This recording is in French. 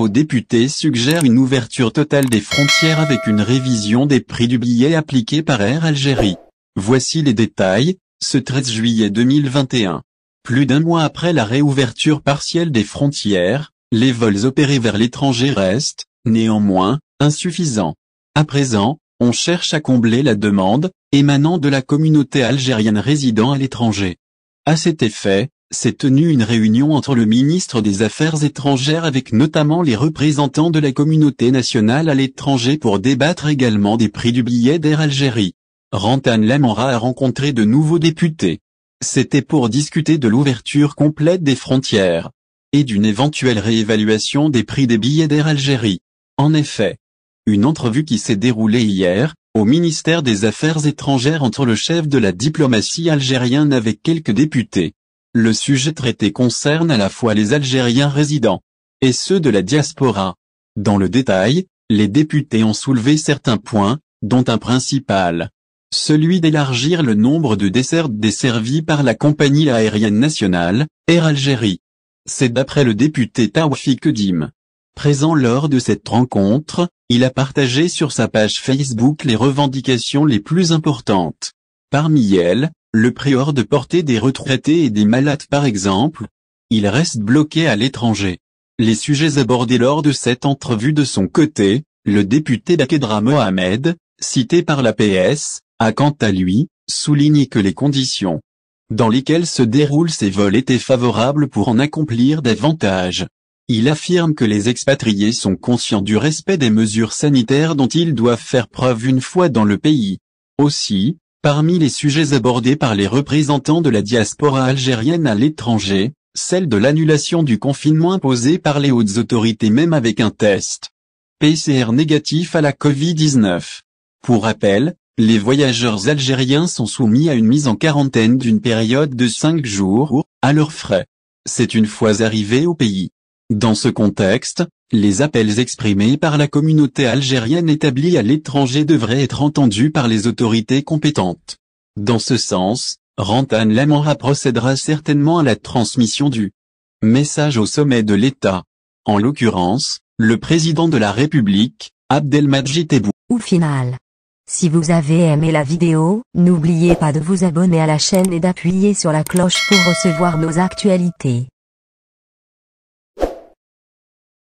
nouveaux députés suggèrent une ouverture totale des frontières avec une révision des prix du billet appliquée par Air Algérie. Voici les détails, ce 13 juillet 2021. Plus d'un mois après la réouverture partielle des frontières, les vols opérés vers l'étranger restent, néanmoins, insuffisants. À présent, on cherche à combler la demande, émanant de la communauté algérienne résidant à l'étranger. À cet effet, s'est tenue une réunion entre le ministre des Affaires étrangères avec notamment les représentants de la communauté nationale à l'étranger pour débattre également des prix du billet d'Air Algérie. Rantan Lamamra a rencontré de nouveaux députés. C'était pour discuter de l'ouverture complète des frontières et d'une éventuelle réévaluation des prix des billets d'Air Algérie. En effet, une entrevue qui s'est déroulée hier, au ministère des Affaires étrangères entre le chef de la diplomatie algérienne avec quelques députés. Le sujet traité concerne à la fois les Algériens résidents et ceux de la diaspora. Dans le détail, les députés ont soulevé certains points, dont un principal, celui d'élargir le nombre de dessertes desservies par la compagnie aérienne nationale, Air Algérie. C'est d'après le député Tawfik Dim. Présent lors de cette rencontre, il a partagé sur sa page Facebook les revendications les plus importantes. Parmi elles, le prix hors de portée des retraités et des malades par exemple. Il reste bloqué à l'étranger. Les sujets abordés lors de cette entrevue de son côté, le député Bakedra Mohamed, cité par la PS, a quant à lui, souligné que les conditions dans lesquelles se déroulent ces vols étaient favorables pour en accomplir davantage. Il affirme que les expatriés sont conscients du respect des mesures sanitaires dont ils doivent faire preuve une fois dans le pays. Aussi, parmi les sujets abordés par les représentants de la diaspora algérienne à l'étranger, celle de l'annulation du confinement imposé par les hautes autorités même avec un test PCR négatif à la Covid-19. Pour rappel, les voyageurs algériens sont soumis à une mise en quarantaine d'une période de 5 jours, à leurs frais. C'est une fois arrivés au pays. Dans ce contexte, les appels exprimés par la communauté algérienne établie à l'étranger devraient être entendus par les autorités compétentes. Dans ce sens, Rantan Lamamra procédera certainement à la transmission du message au sommet de l'État. En l'occurrence, le président de la République, Abdelmadjid Tebboune. Au final, si vous avez aimé la vidéo, n'oubliez pas de vous abonner à la chaîne et d'appuyer sur la cloche pour recevoir nos actualités.